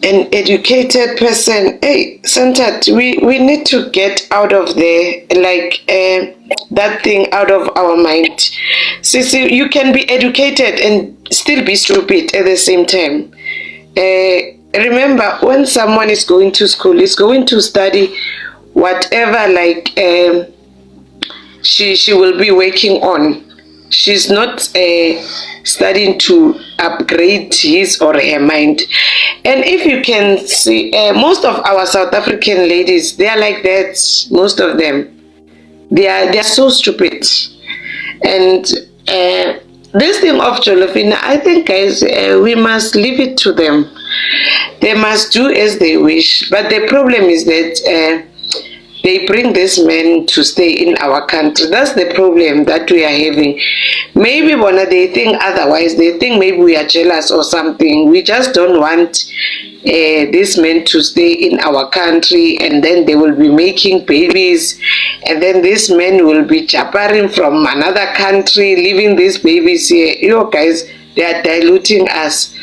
an educated person, hey, centered, we need to get out of there, like that thing out of our mind. See, you can be educated and still be stupid at the same time. Remember, when someone is going to school, is going to study whatever, like she will be working on. She's not studying to upgrade his or her mind. And if you can see, most of our South African ladies, they are like that. Most of them, they are so stupid. And this thing of Jolofina, I think, guys, we must leave it to them. They must do as they wish. But the problem is that they bring this man to stay in our country. That's the problem that we are having. Maybe when they think otherwise, they think maybe we are jealous or something. We just don't want this man to stay in our country, and then they will be making babies, and then this man will be jabbering from another country, leaving these babies here. You know, guys, they are diluting us.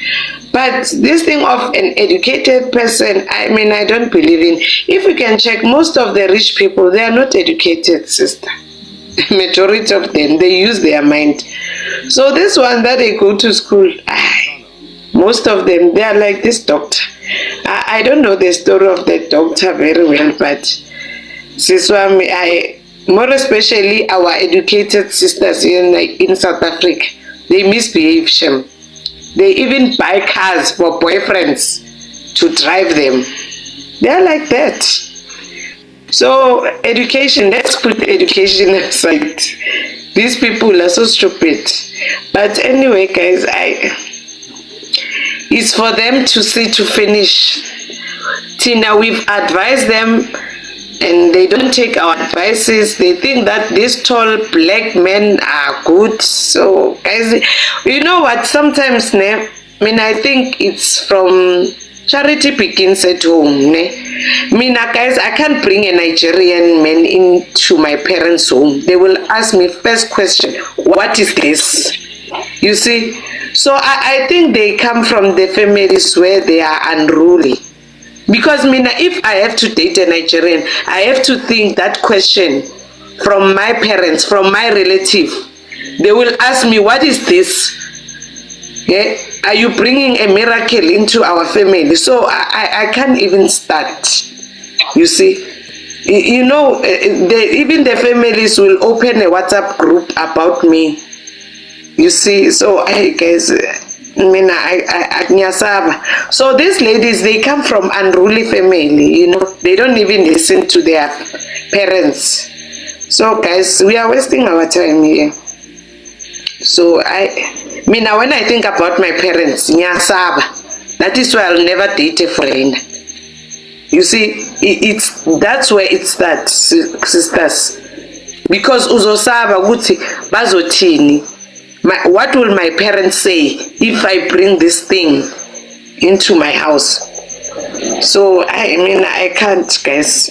But this thing of an educated person, I mean, I don't believe in. If you can check, most of the rich people, they are not educated, sister. Majority of them, they use their mind. So this one that they go to school, most of them, they are like this doctor. I don't know the story of the doctor very well, but more especially our educated sisters in South Africa, they misbehave, Shem. They even buy cars for boyfriends to drive them. They are like that. So education, let's put education aside. These people are so stupid. But anyway, guys, it's for them to see to finish. Tina, we've advised them, and they don't take our advices. They think that these tall black men are good. So guys, you know what, sometimes I think it's from charity begins at home. Guys, I can't bring a Nigerian man into my parents' home. They will ask me first question, what is this? You see, so I think they come from the families where they are unruly. Because if I have to date a Nigerian, I have to think that question from my parents, from my relative. They will ask me, what is this? Yeah? Are you bringing a miracle into our family? So I can't even start. You see? You know, even the families will open a WhatsApp group about me. You see? So, hey guys, so these ladies, they come from unruly family, you know, they don't even listen to their parents. So guys, we are wasting our time here. So when I think about my parents, that is why I'll never date a friend. You see, that's where it starts, sisters. Because uzosaba guthi bazotini. What will my parents say if I bring this thing into my house? So I can't, guys.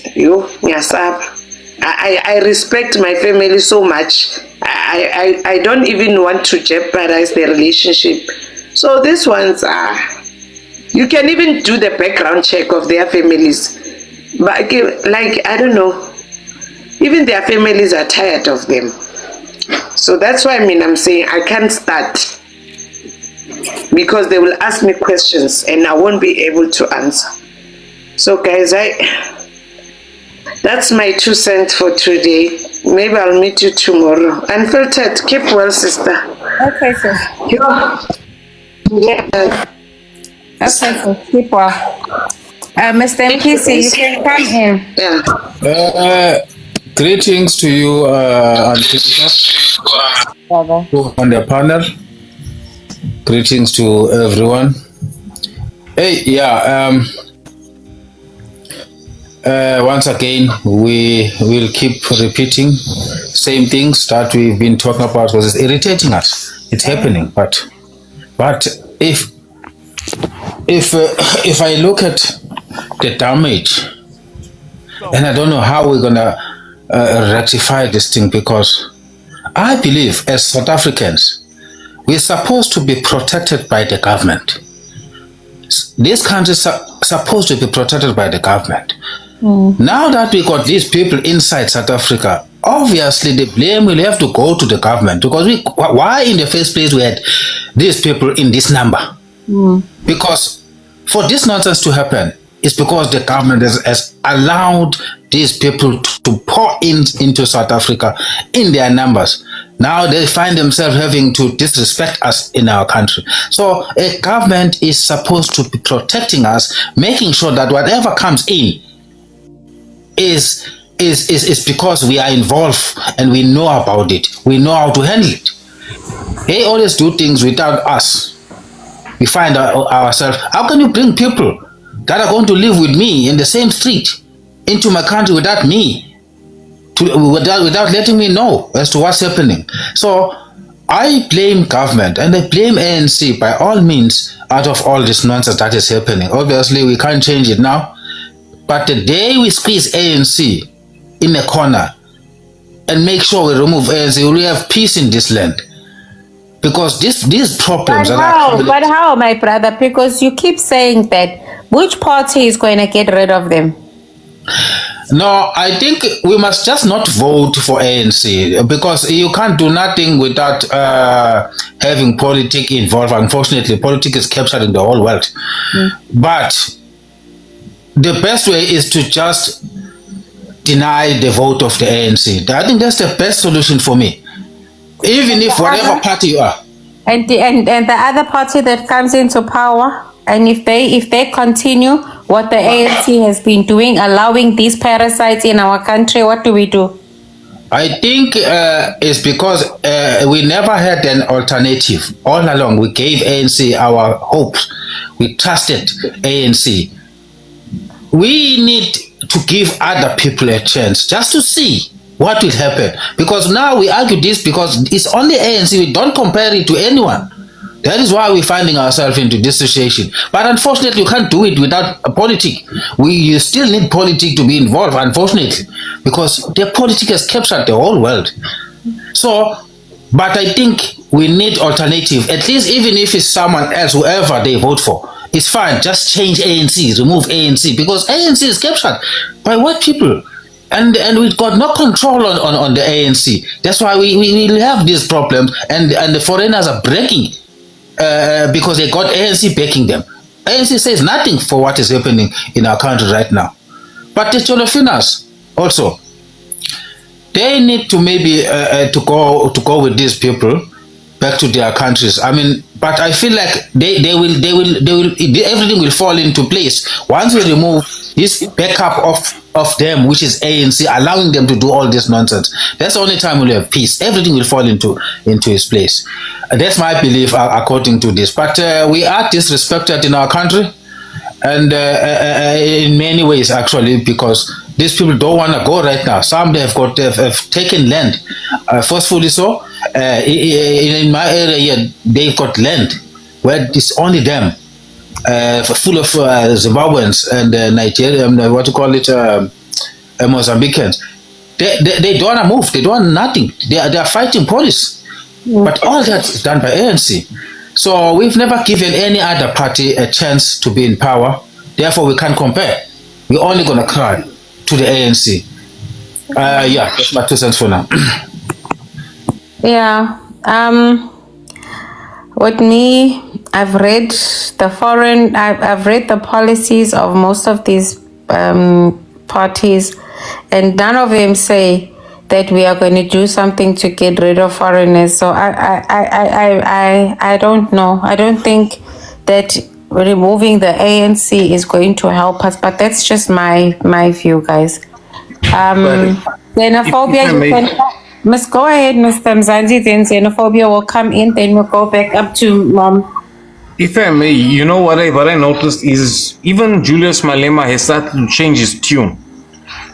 I respect my family so much. I don't even want to jeopardize the relationship. So these ones are, you can even do the background check of their families. But like, I don't know, even their families are tired of them. So that's why I'm saying I can't start, because they will ask me questions and I won't be able to answer. So guys, that's my 2 cents for today. Maybe I'll meet you tomorrow. Unfiltered, keep well, sister. Okay, sis. Yeah. Okay, so keep well. Mr. MPC, you can come in. Yeah. Greetings to you, Antica, on the panel. Greetings to everyone. Hey, yeah. Once again, we will keep repeating same things that we've been talking about because it's irritating us. It's happening, but if I look at the damage, and I don't know how we're gonna rectify this thing, because I believe as South Africans, we're supposed to be protected by the government. This country is supposed to be protected by the government. Now that we got these people inside South Africa, obviously the blame will have to go to the government, because why in the first place we had these people in this number? Because for this nonsense to happen, it's because the government has allowed these people to pour into South Africa in their numbers. Now they find themselves having to disrespect us in our country. So a government is supposed to be protecting us, making sure that whatever comes in is because we are involved and we know about it. We know how to handle it. They always do things without us. We find ourselves, how can you bring people that are going to live with me in the same street into my country without me, without letting me know as to what's happening? So I blame government and I blame ANC by all means out of all this nonsense that is happening. Obviously, we can't change it now. But the day we squeeze ANC in a corner and make sure we remove ANC, we will have peace in this land. Because these problems But how, my brother? Because you keep saying that. Which party is going to get rid of them? No, I think we must just not vote for ANC, because you can't do nothing without having politics involved. Unfortunately, politics is capturing the whole world. But the best way is to just deny the vote of the ANC. I think that's the best solution for me. Even if whatever party you are. And the other party that comes into power, and if they continue what the ANC has been doing, allowing these parasites in our country, what do we do? I think it's because we never had an alternative. All along, we gave ANC our hopes. We trusted ANC. We need to give other people a chance just to see what will happen. Because now we argue this because it's only ANC. We don't compare it to anyone. That is why we're finding ourselves into this situation. But unfortunately, you can't do it without a politic. You still need politics to be involved, unfortunately, because the politics has captured the whole world. So, but I think we need alternative. At least even if it's someone else, whoever they vote for, it's fine. Just change ANC, remove ANC, because ANC is captured by white people. And we've got no control on the ANC. That's why we have these problems, and the foreigners are breaking because they got ANC backing them. ANC says nothing for what is happening in our country right now. But the Cholofinas also, they need to maybe to go with these people back to their countries. I mean, but I feel like they will everything will fall into place once we remove this backup of them, which is ANC, allowing them to do all this nonsense. That's the only time we'll have peace. Everything will fall into its place. That's my belief according to this. But we are disrespected in our country, and in many ways actually, because these people don't want to go right now. Some have taken land, forcefully so. In my area here, they've got land where it's only them, full of Zimbabweans and Nigerian, Mozambicans. They don't want to move. They don't want nothing. They are fighting police. But all that is done by ANC. So we've never given any other party a chance to be in power. Therefore, we can't compare. We're only going to cry to the ANC. Yeah, that's my 2 cents for now. Yeah. With me, I've read I've read the policies of most of these parties, and none of them say that we are going to do something to get rid of foreigners. So I don't know. I don't think that removing the ANC is going to help us, but that's just my view, guys. Xenophobia, must go ahead, Mr. Mzansi, then xenophobia will come in, then we'll go back up to Mom. If I may, you know what I noticed is even Julius Malema has started to change his tune.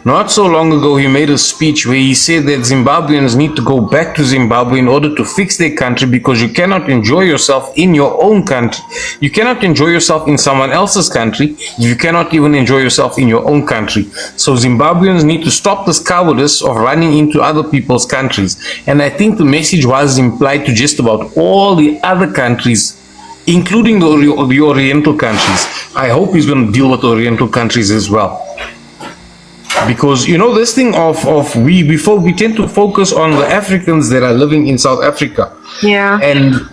Not so long ago, he made a speech where he said that Zimbabweans need to go back to Zimbabwe in order to fix their country, because you cannot enjoy yourself in your own country. You cannot enjoy yourself in someone else's country. You cannot even enjoy yourself in your own country. So Zimbabweans need to stop this cowardice of running into other people's countries. And I think the message was implied to just about all the other countries including the Oriental countries. I hope he's going to deal with the Oriental countries as well. Because, you know, this thing of we tend to focus on the Africans that are living in South Africa. Yeah. And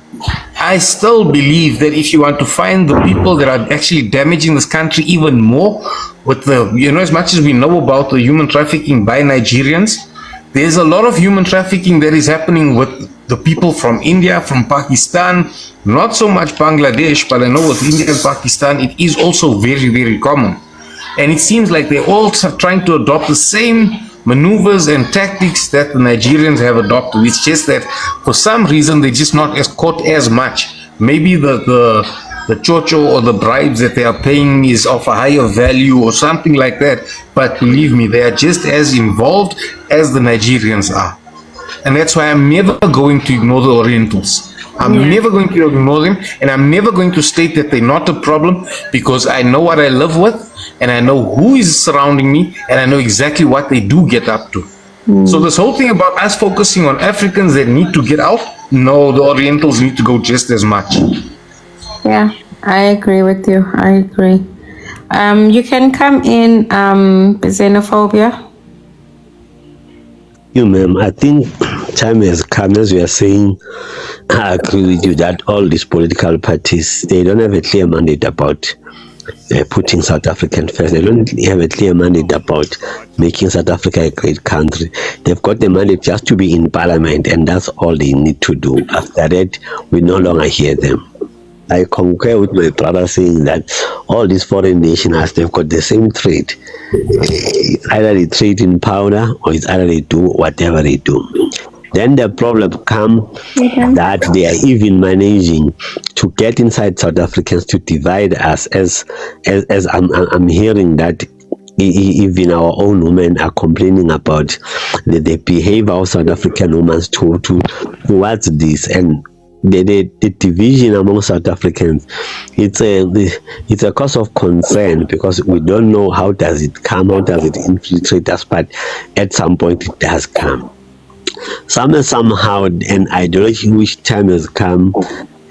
I still believe that if you want to find the people that are actually damaging this country even more, with the, you know, as much as we know about the human trafficking by Nigerians, there's a lot of human trafficking that is happening with the people from India, from Pakistan, not so much Bangladesh, but I know with India and Pakistan, it is also very, very common. And it seems like they're all trying to adopt the same maneuvers and tactics that the Nigerians have adopted. It's just that for some reason they're just not as caught as much. Maybe the chocho or the bribes that they are paying is of a higher value or something like that. But believe me, they are just as involved as the Nigerians are. And that's why I'm never going to ignore the Orientals. I'm never going to ignore them, and I'm never going to state that they're not a problem, because I know what I live with, and I know who is surrounding me, and I know exactly what they do get up to. So this whole thing about us focusing on Africans that need to get out, no, the Orientals need to go just as much. Yeah, I agree with you. I agree. You can come in, xenophobia. You, ma'am, I think time has come, as we are saying. I agree with you that all these political parties, they don't have a clear mandate about putting South African first. They don't have a clear mandate about making South Africa a great country. They've got the mandate just to be in parliament, and that's all they need to do. After that, we no longer hear them. I concur with my brother saying that all these foreign nations, they've got the same trade. It's either they trade in powder, or it's either they do whatever they do. Then the problem comes that they are even managing to get inside South Africans to divide us, as I'm hearing that even our own women are complaining about the behavior of South African women towards this. And the division among South Africans, it's a cause of concern, because we don't know how does it come, how does it infiltrate us, but at some point it does come. Somehow an ideology which time has come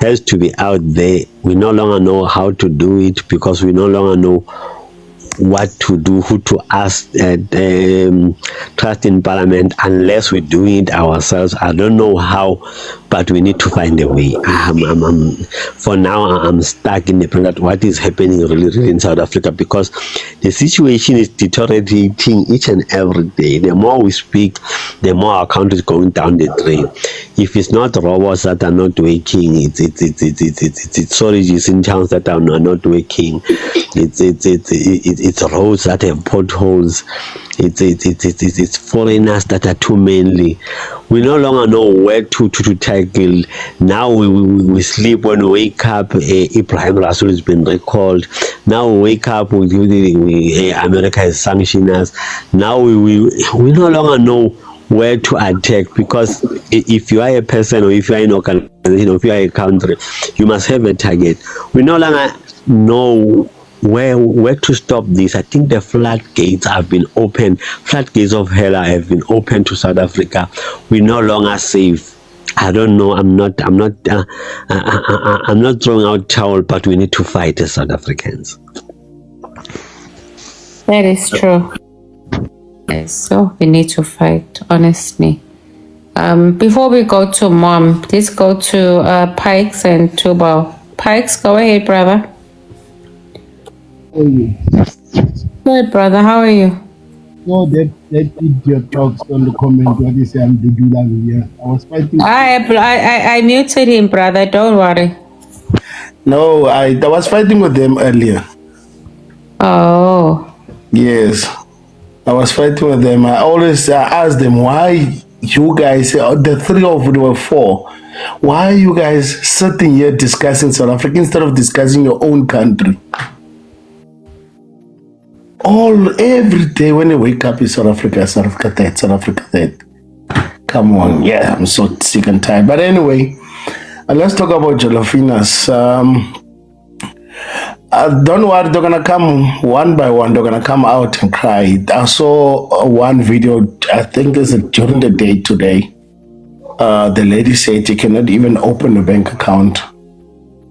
has to be out there. We no longer know how to do it, because we no longer know what to do, who to ask, trust in parliament, unless we do it ourselves. I don't know how, but we need to find a way. For now, I'm stuck in the point that what is happening really in South Africa, because the situation is deteriorating each and every day. The more we speak, the more our country is going down the drain. If it's not robots that are not working, it's storages in towns that are not working. It's roads that have potholes. It's foreigners that are too mainly. We no longer know where to tackle. Now we sleep when we wake up. Ibrahim Rasool has been recalled. Now we wake up, America has sanctioned us. Now we no longer know where to attack, because if you are a person, or if you are an organization, or if you are a country, you must have a target. We no longer know where to stop this. I think the floodgates have been opened. Floodgates of hell have been opened to South Africa. We're no longer safe. I don't know. I'm not throwing out towel, but we need to fight as South Africans. That is true. So we need to fight, honestly. Before we go to Mom, let's go to Pikes and Tubal. Pikes, go ahead, brother. How are you? Good, brother. How are you? No, that idiot talks on the comment what he said, I'm UDULêNTLY. Yeah, I was fighting. I muted him, brother. Don't worry. No, I was fighting with them earlier. Oh. Yes, I was fighting with them. I always ask them, why you guys, the three of you were four, why are you guys sitting here discussing South Africa instead of discussing your own country? Every day when you wake up is South Africa that, South Africa that. Come on, yeah, I'm so sick and tired. But anyway, let's talk about Jolofinas. Don't worry, they're gonna come one by one. They're gonna come out and cry. I saw one video, I think it's during the day today. The lady said she cannot even open a bank account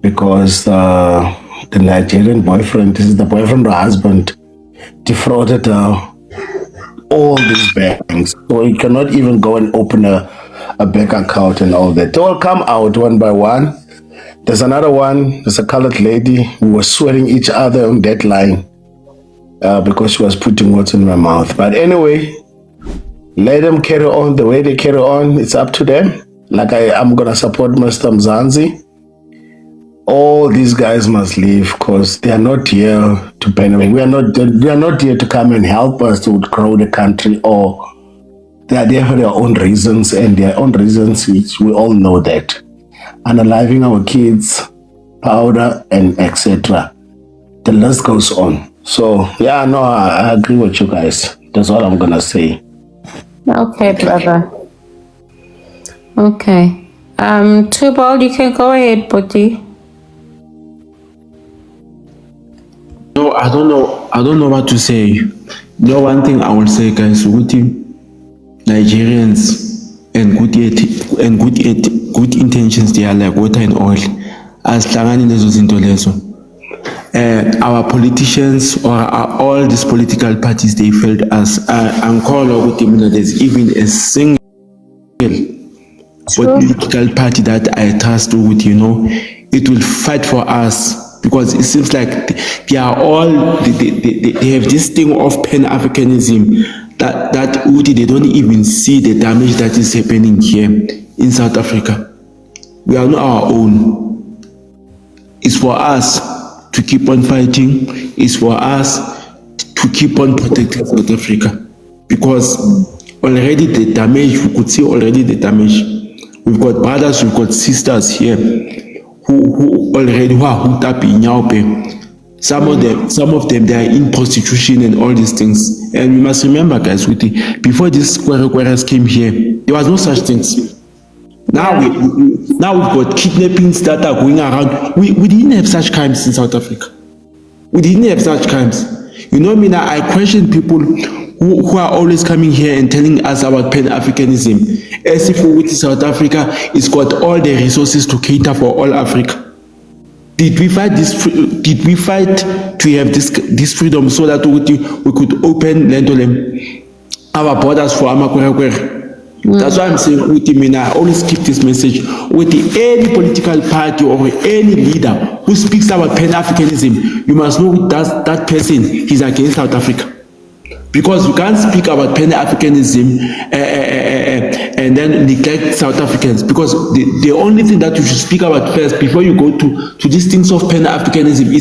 because the Nigerian boyfriend, this is the boyfriend or husband, defrauded all these banks. So he cannot even go and open a bank account and all that. They all come out one by one. There's another one, there's a colored lady who was swearing each other on that line because she was putting words in her mouth. But anyway, let them carry on the way they carry on. It's up to them. Like I'm going to support Mr. Mzansi. All these guys must leave because they are not here to benefit. We are not here to come and help us to grow the country, or they are there for their own reasons, and their own reasons, which we all know that. Unaliving our kids, powder, and etc. The list goes on. So, yeah, no, I agree with you guys. That's all I'm going to say. Okay, brother. Okay. Tubal, you can go ahead, buddy. No, I don't know what to say. No, one thing I will say, guys, good Nigerians and good intentions, they are like water and oil. As our politicians or all these political parties, they failed us. There's even a single political party that I trust with, it will fight for us. Because it seems like they are all, they have this thing of Pan-Africanism that they don't even see the damage that is happening here in South Africa. We are not our own. It's for us to keep on fighting. It's for us to keep on protecting South Africa. Because already the damage, we could see already the damage. We've got brothers, we've got sisters here who already are hooked up in Nyaupe. Some of them, they are in prostitution and all these things. And we must remember, guys, before these Kweras came here, there was no such things. Now we've got kidnappings that are going around. We didn't have such crimes in South Africa. We didn't have such crimes. I question people who are always coming here and telling us about Pan-Africanism, as if with South Africa it's got all the resources to cater for all Africa. Did we fight this? Did we fight to have this freedom so that we could open our borders for Amakwere? That's why I'm saying, I always keep this message with any political party or any leader who speaks about Pan-Africanism. You must know that person is against South Africa. Because you can't speak about Pan-Africanism and then neglect South Africans. Because the only thing that you should speak about first before you go to these things of Pan-Africanism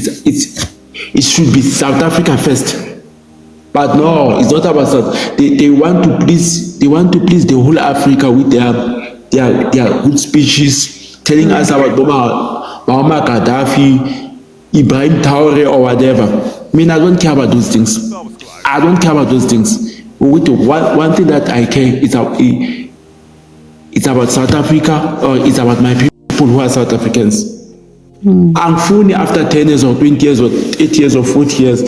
it should be South Africa first. But no, it's not about South. They want to please the whole Africa with their good speeches, telling us about Muammar Gaddafi, Ibrahim Traore or whatever. I don't care about those things. I don't care about those things. One thing that I care is it's about South Africa, or it's about my people who are South Africans. I'm fully after 10 years or 20 years or 8 years or 40 years.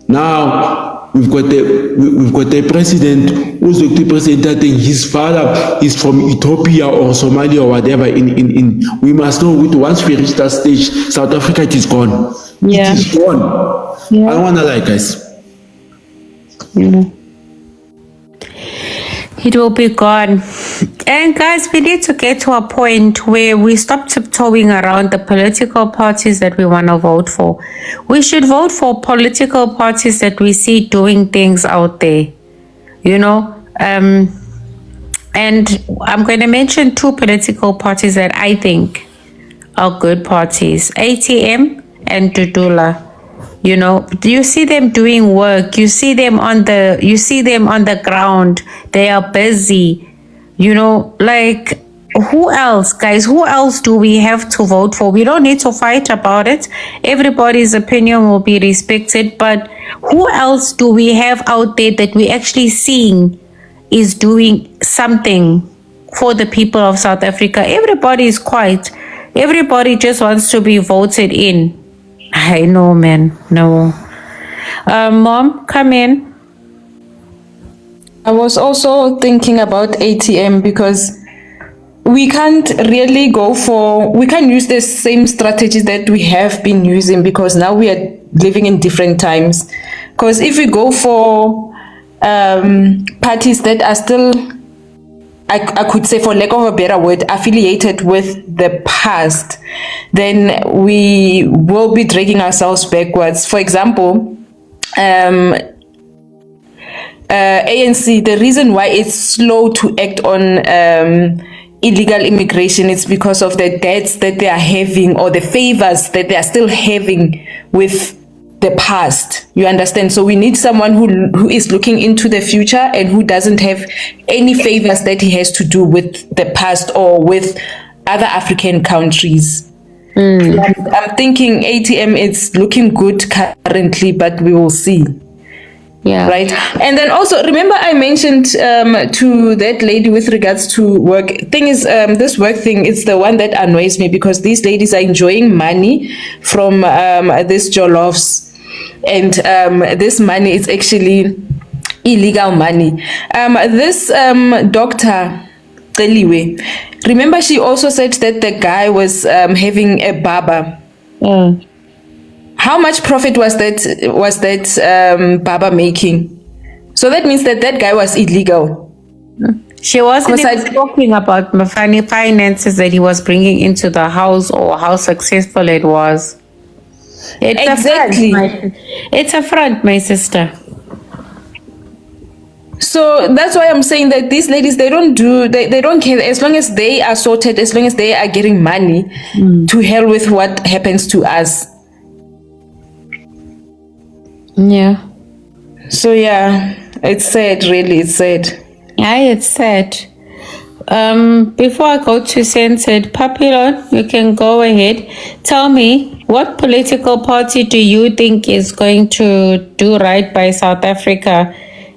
Now we've got the president who's the president that his father is from Ethiopia or Somalia or whatever. We must know once we reach that stage, South Africa is gone. Yeah. It is gone. Yeah. I don't wanna lie, guys. Yeah. It will be gone. And guys, we need to get to a point where we stop tiptoeing around the political parties that we want to vote for. We should vote for political parties that we see doing things out there, and I'm going to mention two political parties that I think are good parties: ATM and Dudula. You see them doing work. You see them on the ground. They are busy. Who else, guys? Who else do we have to vote for? We don't need to fight about it. Everybody's opinion will be respected. But who else do we have out there that we actually seeing is doing something for the people of South Africa? Everybody is quiet. Everybody just wants to be voted in. I know, man. No. Mom, come in. I was also thinking about ATM because we can't really we can't use the same strategies that we have been using, because now we are living in different times. Because if we go for parties that are still, I could say, for lack of a better word, affiliated with the past, then we will be dragging ourselves backwards. For example, ANC, the reason why it's slow to act on illegal immigration is because of the debts that they are having, or the favors that they are still having with the past. You understand? So we need someone who is looking into the future and who doesn't have any favors that he has to do with the past or with other African countries. I'm thinking ATM is looking good currently, but we will see. Yeah. Right. And then also, remember I mentioned to that lady with regards to work. Thing is, this work thing is the one that annoys me, because these ladies are enjoying money from these jolloffs. And this money is actually illegal money. This doctor, Teliwe, remember she also said that the guy was having a barber. How much profit was that barber making? So that means that guy was illegal. She wasn't even talking about finances that he was bringing into the house, or how successful it was. It's a front, my sister. So that's why I'm saying that these ladies, they don't care. As long as they are sorted, as long as they are getting money, to hell with what happens to us. Yeah. So yeah, it's sad, really, it's sad. Yeah, it's sad. Before I go to censored, Papillon, you can go ahead. Tell me, what political party do you think is going to do right by South Africa?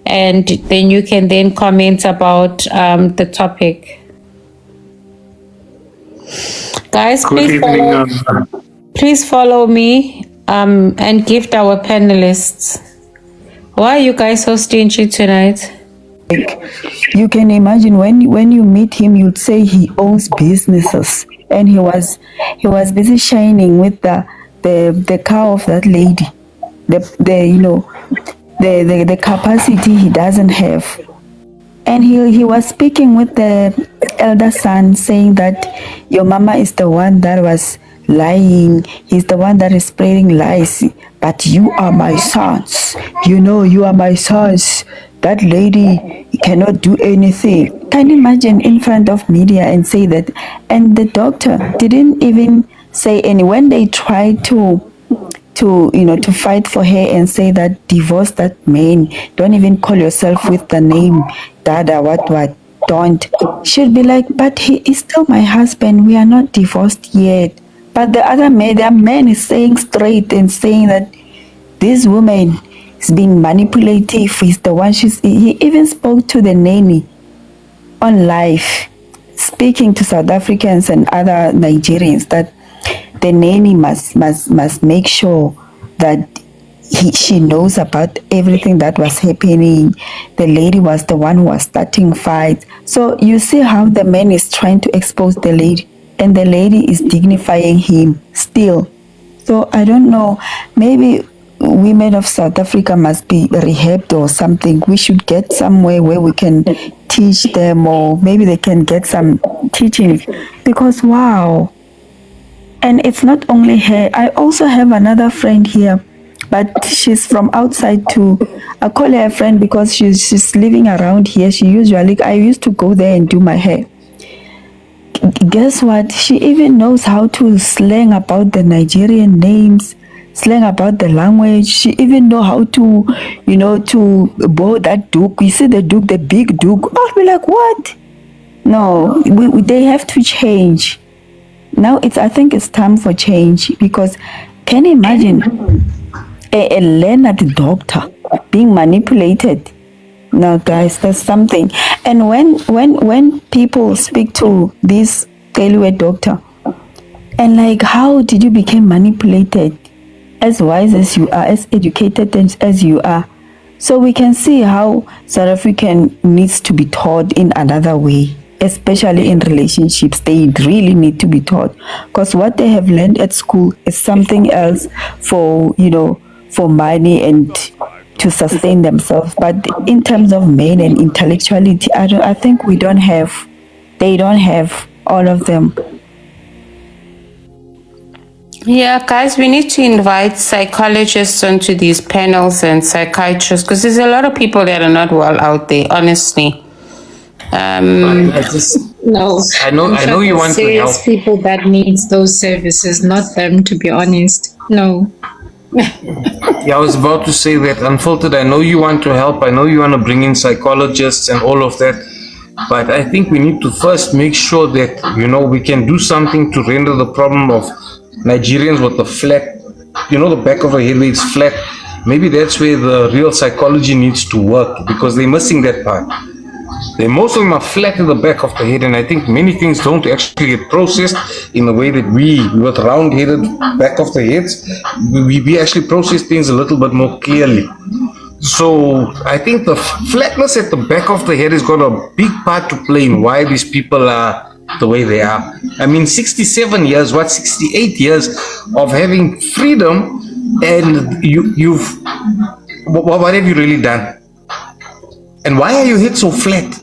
And then you can then comment about the topic. Guys, please follow me and gift our panelists. Why are you guys so stingy tonight? You can imagine when you meet him, you'd say he owns businesses, and he was busy shining with the car of that lady, the capacity he doesn't have. And he was speaking with the elder son, saying that your mama is the one that was lying, he's the one that is spreading lies, but you are my sons, you are my sons. That lady cannot do anything. Can you imagine in front of media and say that? And the doctor didn't even say any. When they tried to fight for her and say that divorce that man, don't even call yourself with the name Dada, what, don't. She'd be like, but he is still my husband, we are not divorced yet. But the man is saying straight and saying that this woman is being manipulative. He's the one. He even spoke to the nanny on live, speaking to South Africans and other Nigerians that the nanny must make sure that she knows about everything that was happening. The lady was the one who was starting fights. So you see how the man is trying to expose the lady, and the lady is dignifying him still. So I don't know, maybe women of South Africa must be rehabbed or something. We should get somewhere where we can teach them, or maybe they can get some teaching, because wow. And it's not only her. I also have another friend here, but she's from outside too. I call her a friend because she's living around here. I used to go there and do my hair. Guess what? She even knows how to slang about the Nigerian names, slang about the language. She even know how to, to bow that duke. You see the duke, the big duke. I'll be like, what? No, they have to change. Now I think it's time for change, because can you imagine a learned doctor being manipulated? No, guys, there's something. And when people speak to this Kelwe doctor, and like, how did you become manipulated? As wise as you are, as educated as you are. So we can see how South African needs to be taught in another way. especially in relationships. They really need to be taught, because what they have learned at school is something else for, for money and to sustain themselves. But in terms of men and intellectuality, I think they don't have all of them. Yeah, guys, we need to invite psychologists onto these panels and psychiatrists, because there's a lot of people that are not well out there, honestly. I know you want to help. Serious people that needs those services, not them, to be honest. No. Yeah, I was about to say that, Unfiltered, I know you want to help. I know you want to bring in psychologists and all of that. But I think we need to first make sure that, we can do something to render the problem of Nigerians with the flat, the back of the head where it's flat. Maybe that's where the real psychology needs to work, because they're missing that part. Most of them are flat in the back of the head, and I think many things don't actually get processed in the way that we with round-headed back of the heads, we actually process things a little bit more clearly. So I think the flatness at the back of the head has got a big part to play in why these people are the way they are. I mean, 67 years, 68 years of having freedom, and what have you really done? And why are your heads so flat?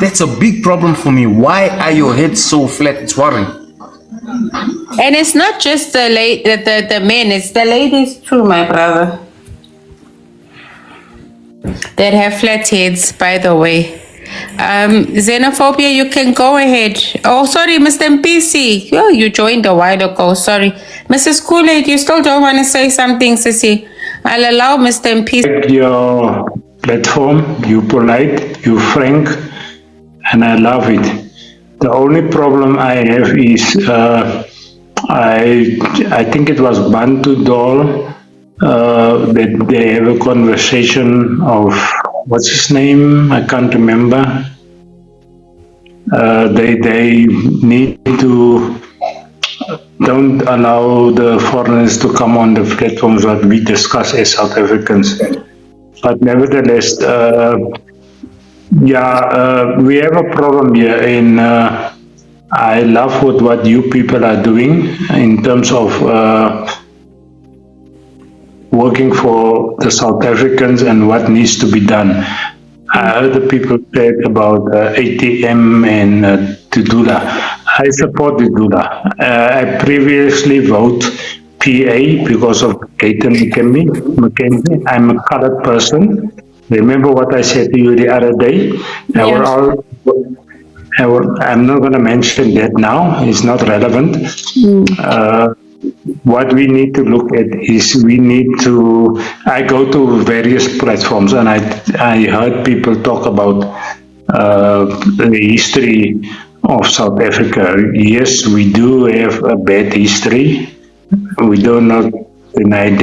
That's a big problem for me. Why are your heads so flat? It's worrying. And it's not just the men, it's the ladies too, my brother, that have flat heads, by the way. Xenophobia, you can go ahead. Oh, sorry, Mr. MPC. Oh, you joined a while ago. Sorry. Mrs. Kool-Aid, you still don't want to say something, Sissy? I'll allow Mr. MPC. Your platform, you polite, you frank, and I love it. The only problem I have is I think it was Bantu Doll that they have a conversation of, what's his name? I can't remember. They need to don't allow the foreigners to come on the platforms that we discuss as South Africans. But nevertheless, we have a problem here, and I love what you people are doing in terms of working for the South Africans and what needs to be done. I heard the people said about ATM and Tudula. I support Tudula. I previously voted PA because of Gaten McKenzie. I'm a colored person. Remember what I said to you the other day? I'm not going to mention that now. It's not relevant. What we need to look at is I go to various platforms, and I heard people talk about the history of South Africa. Yes, we do have a bad history. We do not deny that.